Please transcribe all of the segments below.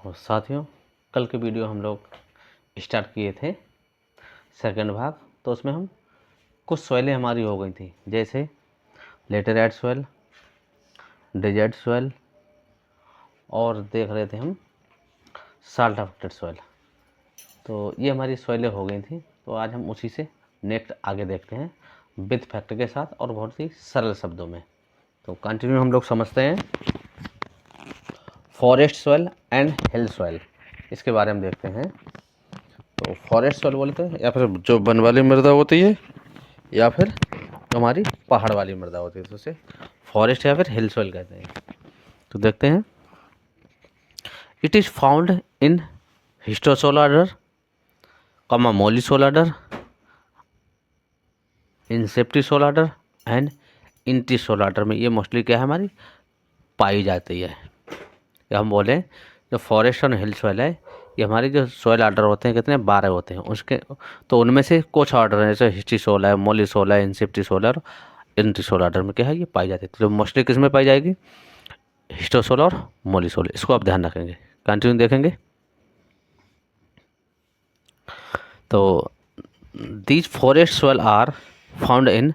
और साथियों, कल के वीडियो हम लोग स्टार्ट किए थे सेकंड भाग। तो उसमें हम कुछ सॉइलें हमारी हो गई थी, जैसे लेटेराइट सॉइल, डेजर्ट सॉइल, और देख रहे थे हम साल्ट अफेक्टेड सॉइल। तो ये हमारी सॉइलें हो गई थी। तो आज हम उसी से नेक्स्ट आगे देखते हैं विद फैक्ट के साथ और बहुत ही सरल शब्दों में। तो कंटिन्यू हम लोग समझते हैं forest soil and hill soil, इसके बारे में देखते हैं। तो फॉरेस्ट सॉइल बोलते हैं या फिर जो वन वाली मृदा होती है या फिर जो हमारी पहाड़ वाली मृदा होती है, तो उसे फॉरेस्ट या फिर हिल सॉइल कहते हैं। तो देखते हैं, it is found in histosol order, mollisol order, inceptisol order and entisol order में ये मोस्टली क्या है हमारी पाई जाती है। या हम बोलें जो फॉरेस्ट और हिल सॉइल है, ये हमारी जो सॉइल आर्डर होते हैं कितने 12 होते हैं उसके। तो उनमें से कुछ आर्डर हैं जैसे हिस्टिसोल है, मोलिसोल है, इंसेप्टिसोल और इंटिसोल आर्डर में क्या है ये पाई जाती है। तो मोस्टली किस में पाई जाएगी, हिस्टोसोल और मोलिसोल। इसको आप ध्यान रखेंगे, कंटिन्यू देखेंगे। तो these forest soil are found in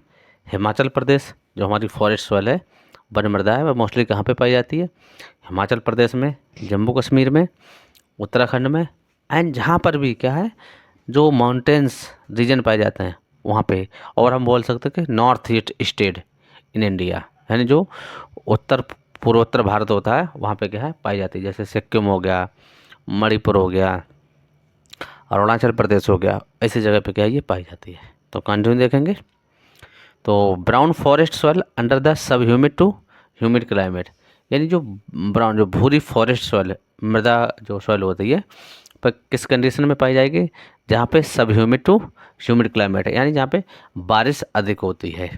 Himachal Pradesh. जो हमारी फॉरेस्ट सॉइल है, वन मृदा है, वह मोस्टली कहाँ पे पाई जाती है, हिमाचल प्रदेश में, जम्मू कश्मीर में, उत्तराखंड में, एंड जहाँ पर भी क्या है जो माउंटेन्स रीजन पाए जाते हैं वहाँ पे। और हम बोल सकते हैं कि north east state in India, यानी जो उत्तर पूर्वोत्तर भारत होता है वहाँ पे क्या है पाई जाती है, जैसे सिक्किम हो गया, मणिपुर हो गया, अरुणाचल प्रदेश हो गया, ऐसी जगह पे क्या है ये पाई जाती है। तो कंटिन्यू देखेंगे। तो brown forest soil under the sub humid to humid climate, यानी जो ब्राउन जो भूरी फॉरेस्ट सॉइल मृदा जो सॉइल होती है पर किस कंडीशन में पाई जाएगी, जहाँ पे सब ह्यूमिड टू ह्यूमिड क्लाइमेट है, यानी जहाँ पे बारिश अधिक होती है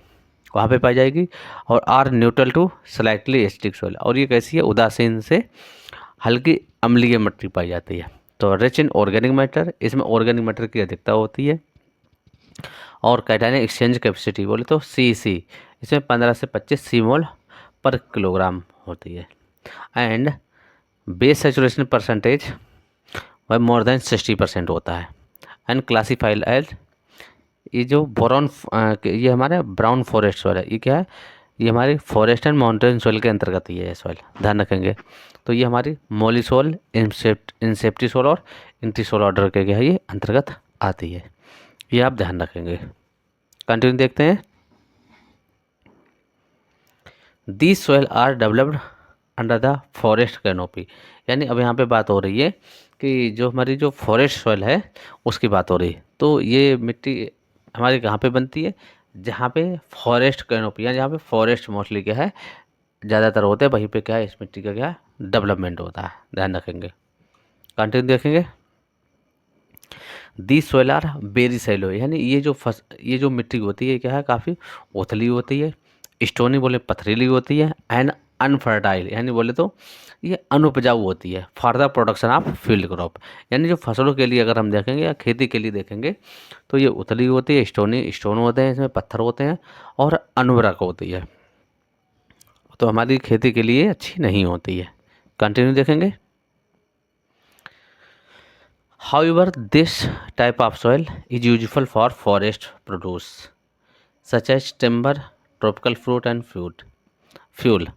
वहाँ पे पाई जाएगी। और are neutral to slightly acidic soil, और ये कैसी है उदासीन से हल्की अम्लीय मिट्टी पाई जाती है। तो रिच इन ऑर्गेनिक मैटर, इसमें ऑर्गेनिक मैटर की अधिकता होती है। और कैटायनिक एक्सचेंज कैपेसिटी बोले तो CEC, इसमें 15 से 25 सी मोल पर किलोग्राम होती है। एंड बेस सेचुरेशन परसेंटेज वह मोर देन 60% होता है। एंड क्लासीफाइड एज, ये जो बोरॉन ये हमारे ब्राउन फॉरेस्ट सॉइल है, ये क्या है, ये हमारी फॉरेस्ट एंड माउंटेन सॉइल के अंतर्गत ही है ये सॉइल, ध्यान रखेंगे। तो ये हमारी मोलिसोल, इंसेप्टिसोल और इंटिसोल ऑर्डर के क्या है ये अंतर्गत आती है, ये आप ध्यान रखेंगे। कंटिन्यू देखते हैं। The soil are developed under the forest canopy, यानी अब यहाँ पे बात हो रही है कि जो हमारी जो फॉरेस्ट सॉइल है उसकी बात हो रही है। तो ये मिट्टी हमारी कहाँ पे बनती है, जहाँ पे फॉरेस्ट कैनोपी, यानी जहाँ पे फॉरेस्ट मोस्टली क्या है ज़्यादातर होते हैं, वहीं पे क्या है इस मिट्टी का क्या डेवलपमेंट होता है, ध्यान रखेंगे। कंटिन्यू देखेंगे। The soil are very shallow, यानी ये जो मिट्टी होती है क्या है काफ़ी उथली होती है, स्टोनी बोले पथरीली होती है, एंड अनफर्टाइल, यानी बोले तो ये अनुपजाऊ होती है for the production of field crop, यानी जो फसलों के लिए अगर हम देखेंगे या खेती के लिए देखेंगे तो ये उथली होती है, स्टोन होते हैं, इसमें पत्थर होते हैं और अनवरक होती है, तो हमारी खेती के लिए अच्छी नहीं होती है। कंटिन्यू देखेंगे। However, this type of soil is useful for forest produce such as timber, tropical fruit and fuel.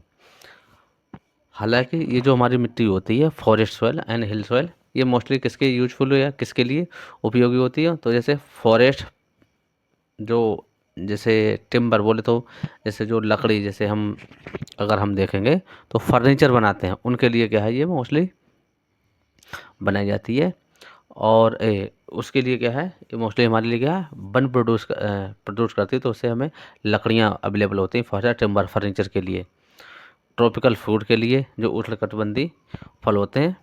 हालांकि ये जो हमारी मिट्टी होती है forest soil and hill soil, ये मोस्टली किसके यूजफुल या किसके लिए उपयोगी होती है, तो जैसे फॉरेस्ट जो जैसे टिम्बर बोले तो जैसे जो लकड़ी, जैसे हम अगर हम देखेंगे तो फर्नीचर बनाते हैं उनके लिए क्या है ये मोस्टली बनाई जाती है। और उसके लिए क्या है ये मोस्टली हमारे लिए क्या है वन प्रोड्यूस करती है, तो उससे हमें लकड़ियाँ अवेलेबल होती हैं फॉर टिम्बर फर्नीचर के लिए, ट्रॉपिकल फ्रूट के लिए जो उष्णकटिबंधीय फल होते हैं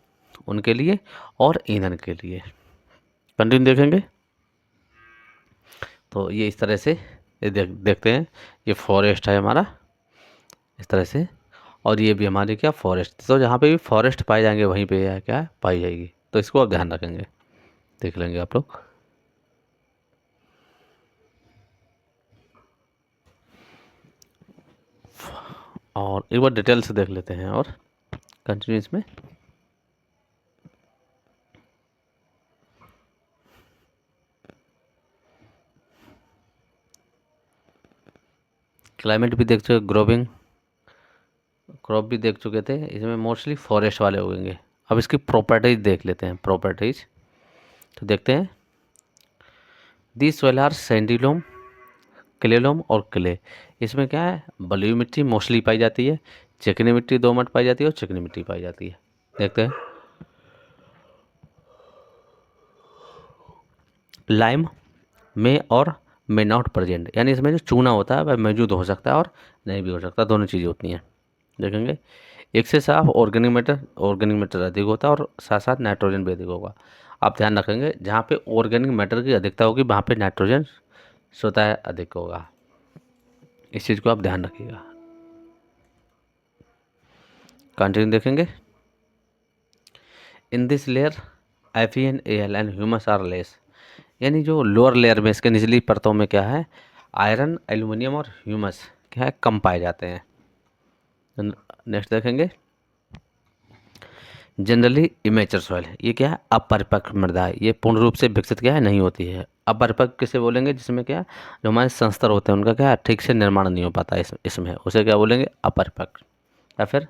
उनके लिए, और ईंधन के लिए। कंटिन्यू देखेंगे। तो ये इस तरह से ये देखते हैं, ये फॉरेस्ट है हमारा इस तरह से, और ये भी हमारे क्या फॉरेस्ट, तो जहाँ पे भी फॉरेस्ट पाए जाएंगे वहीं पे क्या पाई जाएगी, तो इसको आप ध्यान रखेंगे, देख लेंगे आप लोग। और एक बार डिटेल से देख लेते हैं और कंटिन्यू इसमें। क्लाइमेट भी देख चुके, ग्रोविंग क्रॉप भी देख चुके थे, इसमें मोस्टली फॉरेस्ट वाले होंगे। अब इसकी प्रॉपर्टीज देख लेते हैं, प्रॉपर्टीज तो देखते हैं। The soil are sandy loam, clay loam और क्ले। इसमें क्या है, बलुई मिट्टी मोस्टली पाई जाती है, चिकनी मिट्टी दोमट पाई जाती है और चिकनी मिट्टी पाई जाती है। देखते हैं। लाइम में और मे नॉट प्रेजेंट, यानी इसमें जो चूना होता है वह मौजूद हो सकता है और नहीं भी हो सकता, दोनों चीज़ें होती हैं। देखेंगे, एक से साफ ऑर्गेनिक मैटर अधिक होता है और साथ साथ नाइट्रोजन भी अधिक होगा। आप ध्यान रखेंगे, जहाँ पे ऑर्गेनिक मैटर की अधिकता होगी वहाँ पे नाइट्रोजन स्वतः अधिक होगा, इस चीज़ को आप ध्यान रखिएगा। कंटिन्यू देखेंगे। इन दिस लेयर एफियन L and humus are less, यानी जो लोअर लेयर में, इसके निचली परतों में क्या है, आयरन, एल्युमिनियम और ह्यूमस क्या है, कम पाए जाते हैं। नेक्स्ट देखेंगे। जनरली इमेचर सॉइल, ये क्या है, अपरिपक्व मृदा है, ये पूर्ण रूप से विकसित क्या है, नहीं होती है। अपरिपक्व किसे बोलेंगे, जिसमें क्या, जो हमारे संस्तर होते हैं उनका क्या ठीक से निर्माण नहीं हो पाता इसमें उसे क्या बोलेंगे, अपरिपक्व, या फिर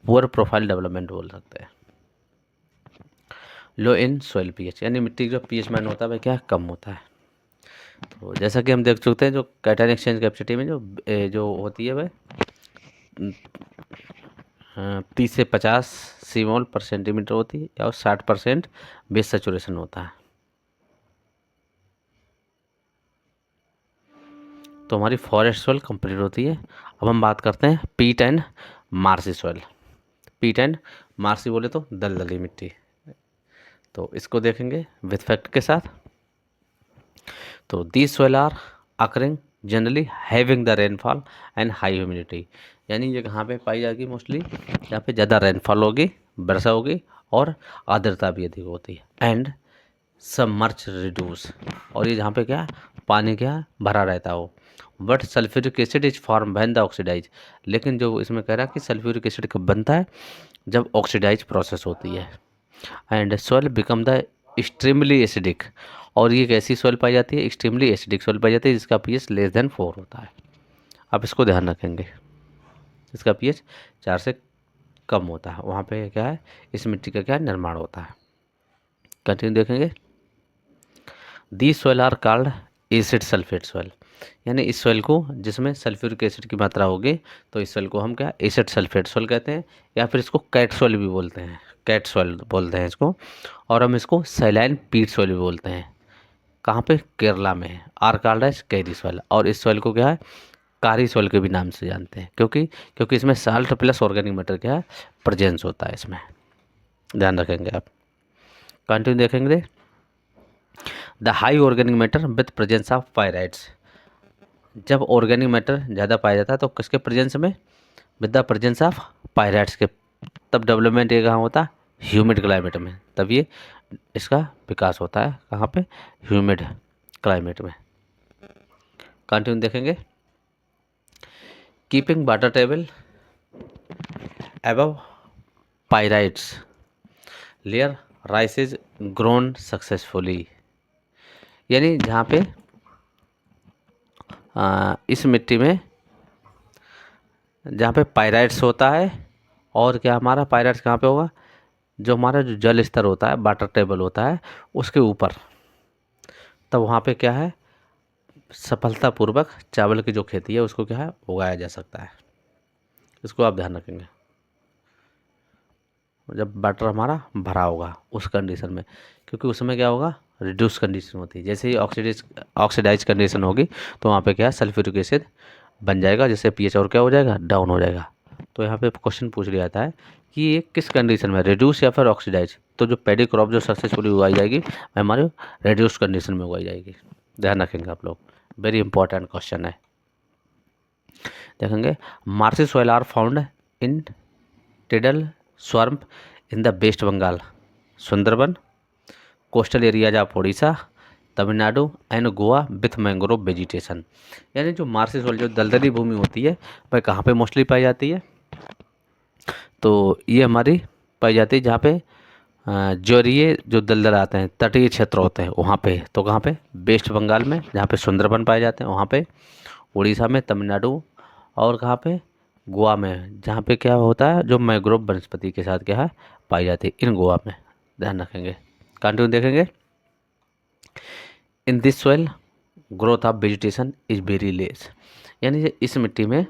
पुअर प्रोफाइल डेवलपमेंट बोल सकते हैं। लो इन सॉइल पीएच, यानी मिट्टी का जो पीएच मान होता है वह क्या कम होता है। तो जैसा कि हम देख चुके हैं, जो कैटायन एक्सचेंज कैपेसिटी में जो होती है वह 30 से 50 सीमोल पर सेंटीमीटर होती है और 60% बेस सेचुरेशन होता है। तो हमारी फॉरेस्ट सॉइल कंप्लीट होती है। अब हम बात करते हैं पीट एंड मार्सी सॉइल। पीट एंड मार्सी बोले तो दलदली मिट्टी, तो इसको देखेंगे विथ फैक्ट के साथ। तो these soil are occurring generally having the rainfall and high humidity, यानी ये कहाँ पे पाई जाएगी, मोस्टली यहाँ पे ज़्यादा रेनफॉल होगी, वर्षा होगी और आर्द्रता भी अधिक होती है। एंड सबमर्ज रिड्यूस, और ये जहाँ पे क्या पानी क्या भरा रहता हो। But sulphuric acid is form when the oxidise, लेकिन जो इसमें कह रहा है कि सल्फ्यूरिक एसिड कब बनता है, जब ऑक्सीडाइज प्रोसेस होती है। And soil become the extremely acidic, और ये एक ऐसी सॉइल पाई जाती है, एक्सट्रीमली एसिडिक सॉइल पाई जाती है जिसका पीएच लेस देन 4 होता है। आप इसको ध्यान रखेंगे, इसका पीएच 4 से कम होता है, वहाँ पे क्या है, इस मिट्टी का क्या निर्माण होता है। कंटिन्यू देखेंगे। The soil are called acid sulphate soil, यानी इस सॉइल को जिसमें सल्फ्यूरिक एसिड की मात्रा होगी तो इस सॉइल को हम क्या एसिड सल्फेट सॉइल कहते हैं, या फिर इसको कैट सॉइल भी बोलते हैं, कैट सॉइल बोलते हैं इसको। और हम इसको सैलाइन पीट सॉइल भी बोलते हैं। कहाँ पे, केरला में है। Are called as kari soil, और इस सॉइल को क्या है, कारी सॉइल के भी नाम से जानते हैं, क्योंकि इसमें साल्ट प्लस ऑर्गेनिक मैटर क्या है, प्रेजेंस होता है इसमें, ध्यान रखेंगे आप। कंटिन्यू देखेंगे। The high organic matter with presence of pyrites, जब ऑर्गेनिक मैटर ज़्यादा पाया जाता है तो किसके प्रेजेंस में, with the presence of pyrites के, तब डेवलपमेंट ये कहाँ होता है, ह्यूमिड क्लाइमेट में, तब ये इसका विकास होता है कहाँ पे, ह्यूमिड क्लाइमेट में। कंटिन्यू देखेंगे। Keeping water table above pyrites layer rice is grown successfully, यानी जहाँ पे इस मिट्टी में जहाँ पे पायराइट्स होता है, और क्या हमारा पायराइट्स कहाँ पे होगा, जो हमारा जो जल स्तर होता है, वाटर टेबल होता है उसके ऊपर, तब वहाँ पे क्या है, सफलतापूर्वक चावल की जो खेती है उसको क्या है, उगाया जा सकता है। इसको आप ध्यान रखेंगे, जब वाटर हमारा भरा होगा उस कंडीशन में, क्योंकि उसमें क्या होगा, रिड्यूस कंडीशन होती है। जैसे ही ऑक्सीडाइज कंडीशन होगी तो वहाँ पे क्या है, सल्फ्यूरिक एसिड बन जाएगा, जिससे पीएच और क्या हो जाएगा, डाउन हो जाएगा। तो यहाँ पे क्वेश्चन पूछ लिया जाता है कि ये किस कंडीशन में, रिड्यूस या फिर ऑक्सीडाइज। तो जो पैडी क्रॉप जो सक्सेसफुली उगाई जाएगी हमारे रिड्यूस कंडीशन में उगाई जाएगी, ध्यान रखेंगे आप लोग, वेरी इंपॉर्टेंट क्वेश्चन है। देखेंगे। Marshy soil are found in tidal swamp in the West Bengal, Sundarban, coastal areas of Orissa, Tamil Nadu and Goa with mangrove vegetation, यानी जो मार्सी सॉइल जो दलदली भूमि होती है वह कहाँ पे मोस्टली पाई जाती है, तो ये हमारी पाई जाती है जहाँ पे जोरिए जो दलदल आते हैं, तटीय क्षेत्र होते हैं वहाँ पे, तो कहाँ पे, वेस्ट बंगाल में जहाँ पे सुंदरबन पाए जाते हैं वहाँ पे, उड़ीसा में, तमिलनाडु और कहाँ पे, गोवा में, जहाँ पे क्या होता है, जो मैंग्रोव वनस्पति के साथ क्या है पाई जाती है, इन गोवा में, ध्यान रखेंगे। कंटिन्यू देखेंगे। In this soil growth of vegetation is very less, यानी इस मिट्टी में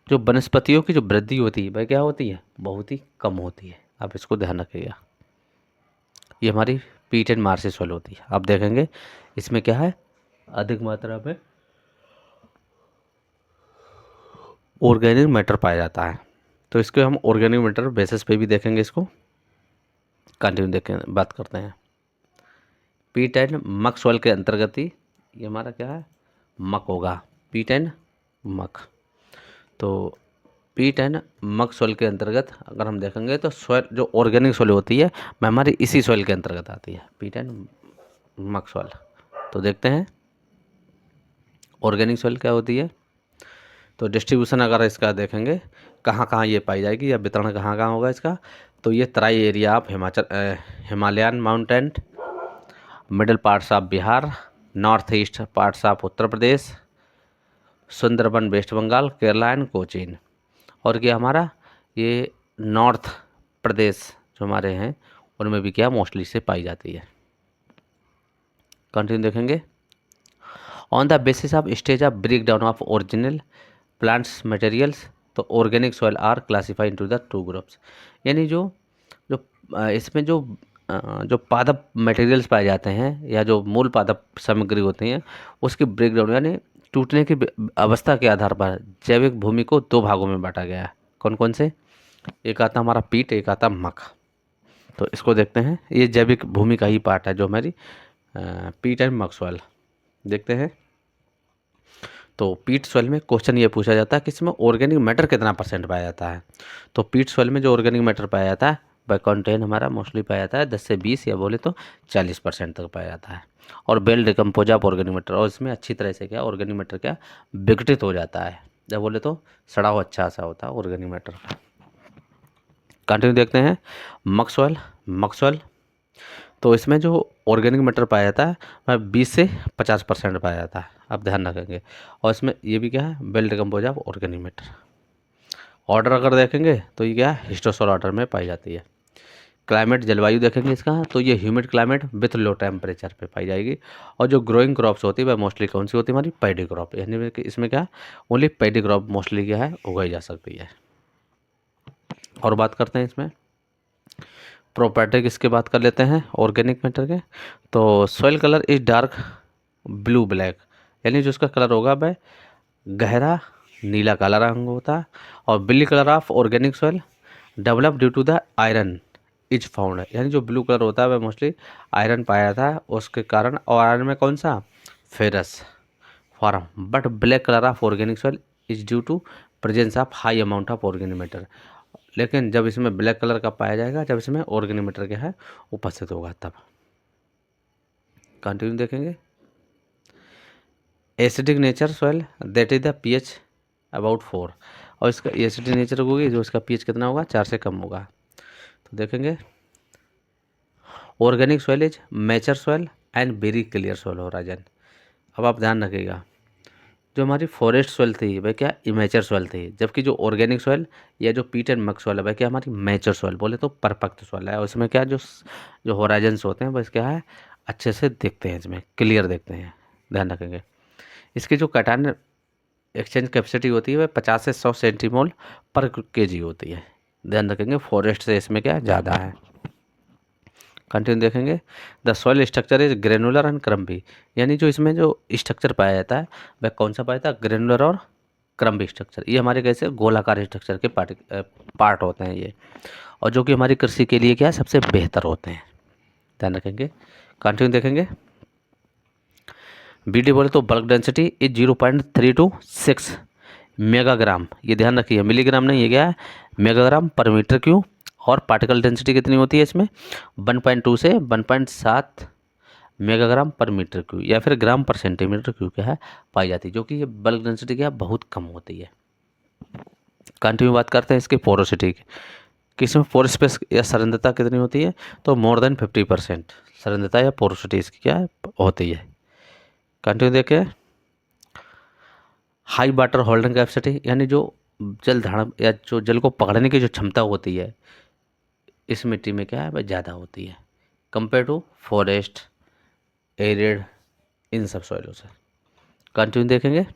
जो वनस्पतियों की जो वृद्धि होती है वह क्या होती है, बहुत ही कम होती है। आप इसको ध्यान रखिएगा। ये हमारी पीट एंड मार्शी सॉइल होती है। आप देखेंगे इसमें क्या है, अधिक मात्रा में ऑर्गेनिक मैटर पाया जाता है। तो इसको हम ऑर्गेनिक मैटर बेसिस पे भी देखेंगे। इसको कंटिन्यू देखें, बात करते हैं। पीट एंड मक सॉइल के अंतर्गत ही ये हमारा क्या है, मक होगा, पीट एंड मक। तो पीट एंड मक सॉइल के अंतर्गत अगर हम देखेंगे तो सॉइल जो ऑर्गेनिक सॉइल होती है वह हमारी इसी सॉइल के अंतर्गत आती है, पीट एंड मक सॉइल। तो देखते हैं ऑर्गेनिक सॉइल क्या होती है। तो डिस्ट्रीब्यूशन अगर इसका देखेंगे कहाँ कहाँ ये पाई जाएगी या वितरण कहाँ कहाँ होगा इसका, तो ये Terai area of Himalayan mountain, middle parts of Bihar, north east parts of Uttar Pradesh, Sundarban West Bengal, Kerala and Cochin. और क्या हमारा ये नॉर्थ प्रदेश जो हमारे हैं उनमें भी क्या मोस्टली से पाई जाती है। कंटिन्यू देखेंगे। On the basis of stage of break down of original plants materials, तो organic soil are classified into the two groups, यानी जो जो इसमें जो पादप मटेरियल्स पाए जाते हैं या जो मूल पादप सामग्री होती हैं उसकी ब्रेकडाउन यानी टूटने की अवस्था के आधार पर जैविक भूमि को दो भागों में बांटा गया है। कौन कौन से, एक आता हमारा पीट, एक आता मक। तो इसको देखते हैं, ये जैविक भूमि का ही पार्ट है जो हमारी पीट एंड मक सॉइल। देखते हैं। तो पीट सॉइल में क्वेश्चन ये पूछा जाता है कि इसमें ऑर्गेनिक मैटर कितना परसेंट पाया जाता है। तो पीट सॉइल में जो ऑर्गेनिक मैटर पाया जाता है वह कंटेन हमारा मोस्टली पाया जाता है 10 से 20 या बोले तो 40% तक पाया जाता है। और well decompose of organic matter, और इसमें अच्छी तरह से क्या ऑर्गेनिक मैटर क्या विघटित हो जाता है, जब बोले तो सड़ा हुआ अच्छा सा होता है ऑर्गेनिक मैटर। कंटिन्यू देखते हैं। मक सॉइल, तो इसमें जो ऑर्गेनिक मैटर पाया जाता है वह 20 से 50% पाया जाता है, आप ध्यान रखेंगे। और इसमें ये भी क्या है, well decompose of organic matter. Order अगर देखेंगे तो ये क्या है, हिस्टोसोल ऑर्डर में पाई जाती है। क्लाइमेट जलवायु देखेंगे इसका, तो ये humid climate with low temperature पे पाई जाएगी। और जो ग्रोइंग क्रॉप्स होती है वह मोस्टली कौन सी होती है, हमारी पैडी क्रॉप, यानी कि इसमें क्या ओनली पैडी क्रॉप मोस्टली क्या है उगाई जा सकती है। और बात करते हैं इसमें प्रॉपर्टी किसके बात कर लेते हैं ऑर्गेनिक मैटर के। तो soil colour is dark blue black, यानी जो उसका कलर होगा वह गहरा नीला काला रंग होता है। और blue colour of organic soil develop due to the iron is found, यानी जो ब्लू कलर होता है वह मोस्टली आयरन पाया था उसके कारण। और आयरन में कौन सा, ferrous form. But black colour of organic soil is due to presence of high amount of organic matter, लेकिन जब इसमें ब्लैक कलर का पाया जाएगा जब इसमें ऑर्गेनिक मैटर क्या है उपस्थित होगा तब। कंटिन्यू देखेंगे। Acidic nature soil that is the pH about 4, और इसका एसिडिक नेचर होगी जो इसका पीएच कितना होगा 4 से कम होगा। तो देखेंगे organic soil is mature soil and very clear soil horizon. अब आप ध्यान रखिएगा, जो हमारी फॉरेस्ट सॉइल थी वह क्या इमेचर सॉइल थी, जबकि जो ऑर्गेनिक सॉइल या जो पीट एंड मक सॉइल है वह क्या हमारी मैचर सॉइल बोले तो परफेक्ट सॉइल है। और इसमें क्या जो जो होराइजन्स होते हैं बस क्या है अच्छे से देखते हैं, इसमें क्लियर देखते हैं, ध्यान रखेंगे। इसकी जो कैटायन एक्सचेंज कैपेसिटी होती है वह 50 से 100 सेंटीमोल पर केजी होती है, ध्यान रखेंगे। फॉरेस्ट से इसमें क्या ज़्यादा है। कंटिन्यू देखेंगे। The soil structure is granular and crumby, यानी जो इसमें जो स्ट्रक्चर पाया जाता है वह कौन सा पाया जाता है, ग्रेनुलर और क्रम्बी स्ट्रक्चर। ये हमारे कैसे गोलाकार स्ट्रक्चर के पार्ट होते हैं ये, और जो कि हमारी कृषि के लिए क्या है सबसे बेहतर होते हैं, ध्यान रखेंगे। कंटिन्यू देखेंगे। बीडी बोले तो बल्क डेंसिटी इज 0.326 मेगाग्राम, ये ध्यान रखिए मिलीग्राम नहीं, ये क्या है मेगाग्राम पर मीटर क्यूब। और पार्टिकल डेंसिटी कितनी होती है इसमें 1.2 से 1.7 मेगाग्राम पर मीटर क्यूब या फिर ग्राम पर सेंटीमीटर क्यूब क्या है पाई जाती है, जो कि ये बल्क डेंसिटी क्या बहुत कम होती है। कंटिन्यू बात करते हैं इसकी पोरोसिटी की, कि इसमें पोर स्पेस या सरंध्रता कितनी होती है, तो मोर देन 50% सरंध्रता या पोरोसिटी इसकी क्या है होती है। कंटिन्यू देखें। हाई वाटर होल्डिंग कैपेसिटी, यानी जो जल धारण या जो जल को पकड़ने की जो क्षमता होती है इस मिट्टी में क्या है वह ज़्यादा होती है कंपेयर टू फॉरेस्ट, एरिड, इन सब सॉइलों से। कंटिन्यू देखेंगे।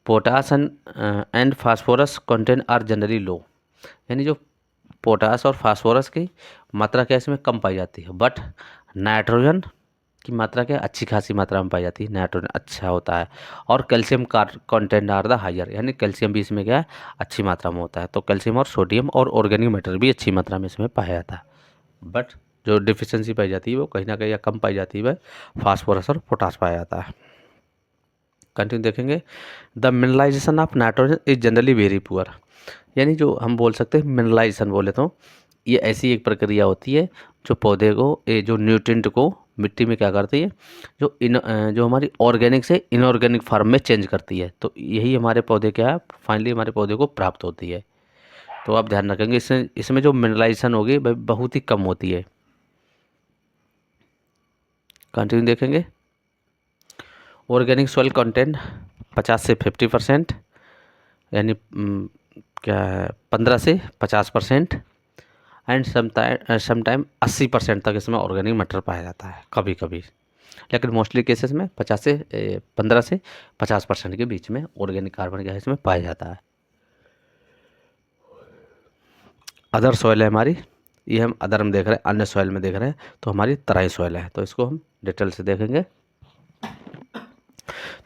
Potash and phosphorus content are generally low, यानी जो पोटास और फास्फोरस की मात्रा क्या इसमें कम पाई जाती है, बट नाइट्रोजन की मात्रा क्या अच्छी खासी मात्रा में पाई जाती है, नाइट्रोजन अच्छा होता है। और calcium content are the higher, यानी कैल्शियम भी इसमें क्या है अच्छी मात्रा में होता है। तो कैल्शियम और सोडियम और ऑर्गेनिक मैटर भी अच्छी मात्रा में इसमें पाया जाता है, बट जो डिफिशियंसी पाई जाती है वो कहीं ना कहीं या कम पाई जाती है वह फास्फोरस और पोटास पाया जाता है। कंटिन्यू देखेंगे। The mineralisation of nitrogen is generally very poor, यानी जो हम बोल सकते हैं मिनरलाइजेशन बोले तो ये ऐसी एक प्रक्रिया होती है जो पौधे को जो न्यूट्रिएंट को मिट्टी में क्या करती है, जो हमारी ऑर्गेनिक से इनऑर्गेनिक फॉर्म में चेंज करती है। तो यही हमारे पौधे क्या है फाइनली हमारे पौधे को प्राप्त होती है। तो आप ध्यान रखेंगे इसमें जो मिनरलाइजेशन होगी वह बहुत ही कम होती है। कंटिन्यू देखेंगे। ऑर्गेनिक सॉइल कंटेंट 50 से 50%, यानी क्या है 15 से 50%, एंड समटाइम 80% तक इसमें ऑर्गेनिक मैटर पाया जाता है कभी कभी, लेकिन मोस्टली केसेस में 15 से 50% के बीच में ऑर्गेनिक कार्बन गैस इसमें पाया जाता है। अदर सॉइल है हमारी, ये हम अदर में देख रहे हैं, अन्य सॉइल में देख रहे हैं, तो हमारी तराई सॉइल है, तो इसको हम डिटेल से देखेंगे।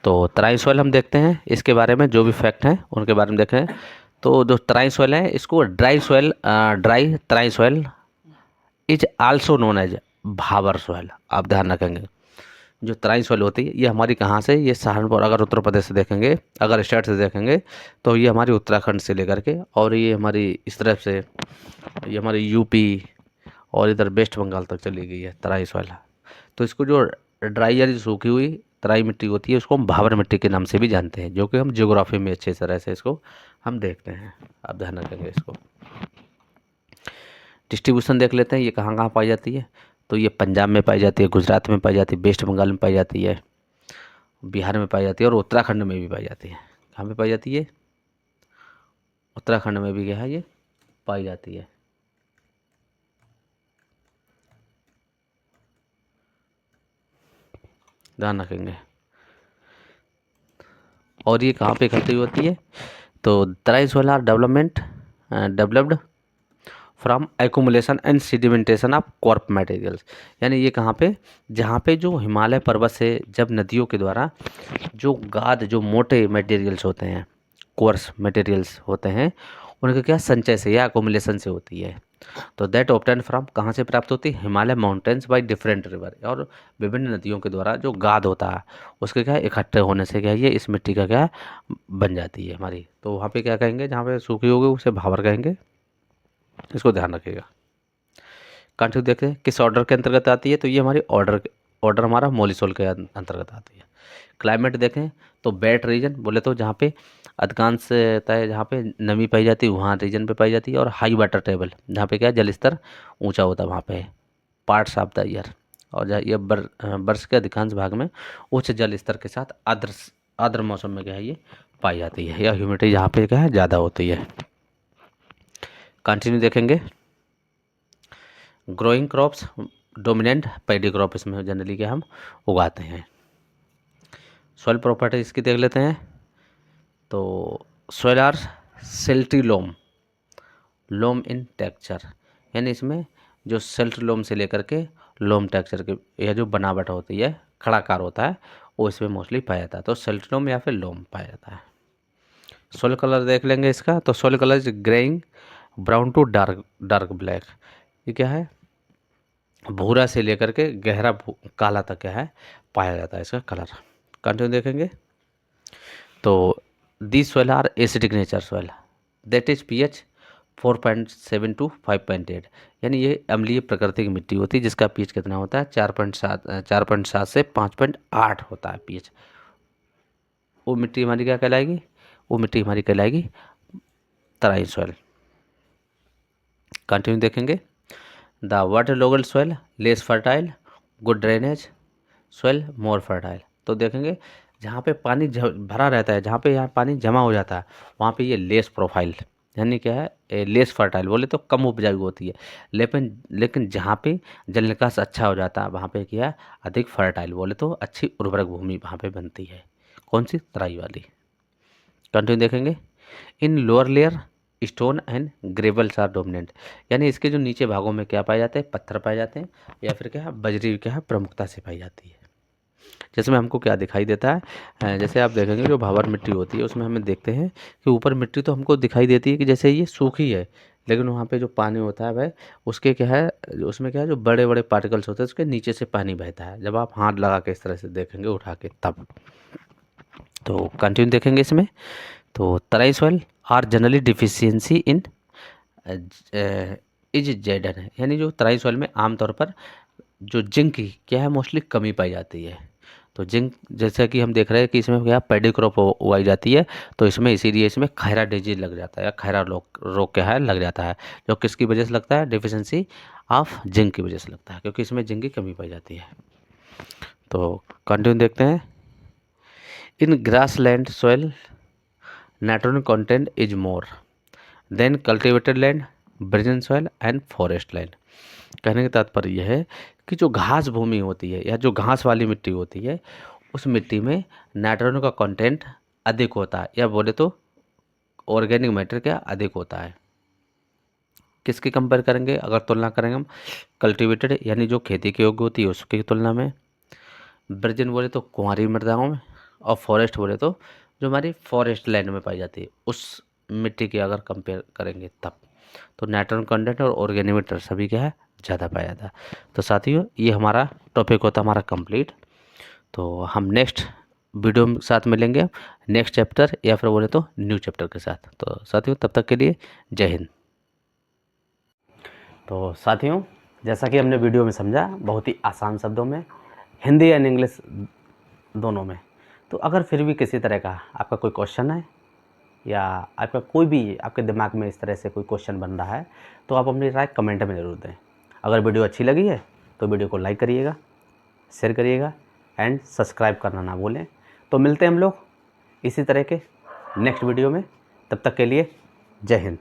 तो तराई सॉइल हम देखते हैं, इसके बारे में जो भी फैक्ट हैं उनके बारे में देखें। तो जो तराई सॉइल है इसको dry Terai soil is also known as Bhabar soil. आप ध्यान रखेंगे जो तराई सॉइल होती है ये हमारी कहाँ से, ये सहारनपुर अगर उत्तर प्रदेश से देखेंगे, अगर स्टेट से देखेंगे तो ये हमारी उत्तराखंड से लेकर के और ये हमारी इस तरफ से ये हमारी यूपी और इधर वेस्ट बंगाल तक चली गई है तराई सॉइल। तो इसको जो ड्राई यानी सूखी हुई तराई मिट्टी होती है उसको हम भाबर मिट्टी के नाम से भी जानते हैं, जो कि हम ज्योग्राफी में अच्छे तरह से इसको हम देखते हैं। आप ध्यान रखेंगे इसको। डिस्ट्रीब्यूशन देख लेते हैं ये कहाँ कहाँ पाई जाती है। तो ये पंजाब में पाई जाती है, गुजरात में पाई जाती है, वेस्ट बंगाल में पाई जाती है, बिहार में पाई जाती है और उत्तराखंड में भी पाई जाती है। कहाँ पे पाई जाती है, उत्तराखंड में भी क्या है ये पाई जाती है। ध्यान रखेंगे। और ये कहाँ पे इकट्ठी होती है, तो Terai soil are developed from accumulation and sedimentation of crop materials, यानी ये कहाँ पे, जहाँ पे जो हिमालय पर्वत से जब नदियों के द्वारा जो जो मोटे मटेरियल्स होते हैं, कोर्स मटेरियल्स होते हैं, उनके क्या संचय से या एक्यूमुलेशन से होती है। तो दैट ऑब्टेन फ्रॉम कहाँ से प्राप्त होती है, Himalaya mountains by different river, और विभिन्न नदियों के द्वारा जो गाद होता है उसके क्या इकट्ठे होने से क्या ये इस मिट्टी का क्या बन जाती है हमारी। तो वहाँ पे क्या कहेंगे, जहाँ पे सूखी होगी उसे भावर कहेंगे, इसको ध्यान रखिएगा। कंट्री देखें किस ऑर्डर के अंतर्गत आती है, तो ये हमारी ऑर्डर हमारा मोलिसोल के अंतर्गत आती है। क्लाइमेट देखें तो वेट रीजन बोले तो जहाँ पे अधिकांशतः जहाँ पे नमी पाई जाती है वहाँ रीजन पे पाई जाती है, और हाई वाटर टेबल जहाँ पे क्या जल स्तर ऊंचा होता है वहाँ पे पार्ट्स ऑफ द ईयर, और जहाँ ये वर्ष के अधिकांश भाग में उच्च जल स्तर के साथ आर्द्र मौसम में क्या है ये पाई जाती है, या ह्यूमिडिटी जहाँ पे क्या है ज़्यादा होती है। कंटिन्यू देखेंगे। Growing crops dominant paddy crop इसमें जनरली क्या हम उगाते हैं। सॉइल प्रॉपर्टी इसकी देख लेते हैं। तो soil are silty loam in texture, यानी इसमें जो सिल्ट लोम से लेकर के लोम टेक्सचर के यह जो बनावट होती है खड़ाकार होता है वो इसमें मोस्टली पाया जाता है, तो सिल्ट लोम या फिर लोम पाया जाता है। सॉइल कलर देख लेंगे इसका, तो soil colour is greying brown to dark black, ये क्या है भूरा से लेकर के गहरा काला तक क्या है पाया जाता है इसका कलर। कंटिन्यू देखेंगे। तो this soil are acidic nature soil that is pH 4.7 to 5.8, यानी ये अम्लीय प्रकृति की मिट्टी होती है जिसका पीएच कितना होता है 4.7 से 5.8 होता है पीएच। वो मिट्टी हमारी क्या कहलाएगी, वो मिट्टी हमारी कहलाएगी तराई सॉइल। कंटिन्यू देखेंगे। The water logged soil less fertile, good drainage soil more fertile, तो देखेंगे जहाँ पे पानी भरा रहता है, जहाँ पे यहाँ पानी जमा हो जाता है, वहाँ पे ये लेस प्रोफाइल यानी क्या है, लेस फर्टाइल बोले तो कम उपजाऊ होती है। लेकिन लेकिन जहाँ पे जल निकास अच्छा हो जाता है, वहाँ पे क्या है, अधिक फर्टाइल बोले तो अच्छी उर्वरक भूमि वहाँ पे बनती है। कौन सी? तराई वाली। कंटिन्यू देखेंगे। In lower layer stone and gravels are dominant, यानी इसके जो नीचे भागों में क्या पाए जाते हैं, पत्थर पाए जाते हैं, या फिर क्या है, बजरी क्या है प्रमुखता से पाई जाती है। जिसमें हमको क्या दिखाई देता है, जैसे आप देखेंगे जो भावर मिट्टी होती है उसमें हमें देखते हैं कि ऊपर मिट्टी तो हमको दिखाई देती है कि जैसे ये सूखी है, लेकिन वहाँ पे जो पानी होता है वह उसके क्या है, उसमें क्या है, जो बड़े बड़े पार्टिकल्स होते हैं उसके नीचे से पानी बहता है, जब आप हाथ लगा के इस तरह से देखेंगे उठा के तब। तो कंटिन्यू देखेंगे इसमें। तो Terai soil are generally deficiency in is जेडन है, यानी जो तराई सॉइल में आमतौर पर जो जिंक की क्या है मोस्टली कमी पाई जाती है। तो जिंक जैसा कि हम देख रहे हैं कि इसमें क्या पैडी क्रॉप उगाई जाती है, तो इसमें इसीलिए इसमें खैरा डिजीज लग जाता है या खैरा रोग क्या है लग जाता है, जो किसकी वजह से लगता है, डिफिशियंसी ऑफ जिंक की वजह से लगता है, क्योंकि इसमें जिंक की कमी पाई जाती है। तो कंटिन्यू देखते हैं। इन grass land soil nitrogen content is more than cultivated land, virgin soil and forest land. कहने का तात्पर्य यह है कि जो घास भूमि होती है या जो घास वाली मिट्टी होती है, उस मिट्टी में नाइट्रोजन का कंटेंट अधिक होता है, या बोले तो ऑर्गेनिक मैटर क्या अधिक होता है। किसकी कंपेयर करेंगे, अगर तुलना करेंगे हम कल्टिवेटेड यानी जो खेती के योग्य होती है उसकी तुलना में, वर्जिन बोले तो कुंवारी मृदाओं में, और फॉरेस्ट बोले तो जो हमारी फॉरेस्ट लैंड में पाई जाती है उस मिट्टी की अगर कंपेयर करेंगे तब। तो नाइट्रोजन कंटेंट और ऑर्गेनिक मैटर सभी क्या है ज़्यादा पाया जाता है। तो साथियों ये हमारा टॉपिक होता है हमारा कंप्लीट। तो हम नेक्स्ट वीडियो में साथ मिलेंगे, नेक्स्ट चैप्टर या फिर बोले तो न्यू चैप्टर के साथ। तो साथियों तब तक के लिए जय हिंद। तो साथियों जैसा कि हमने वीडियो में समझा बहुत ही आसान शब्दों में, हिंदी एंड इंग्लिश दोनों में। तो अगर फिर भी किसी तरह का आपका कोई क्वेश्चन है या आपका कोई भी आपके दिमाग में इस तरह से कोई क्वेश्चन बन रहा है, तो आप अपनी राय कमेंट में ज़रूर दें। अगर वीडियो अच्छी लगी है तो वीडियो को लाइक करिएगा, शेयर करिएगा एंड सब्सक्राइब करना ना भूलें। तो मिलते हैं हम लोग इसी तरह के नेक्स्ट वीडियो में, तब तक के लिए जय हिंद।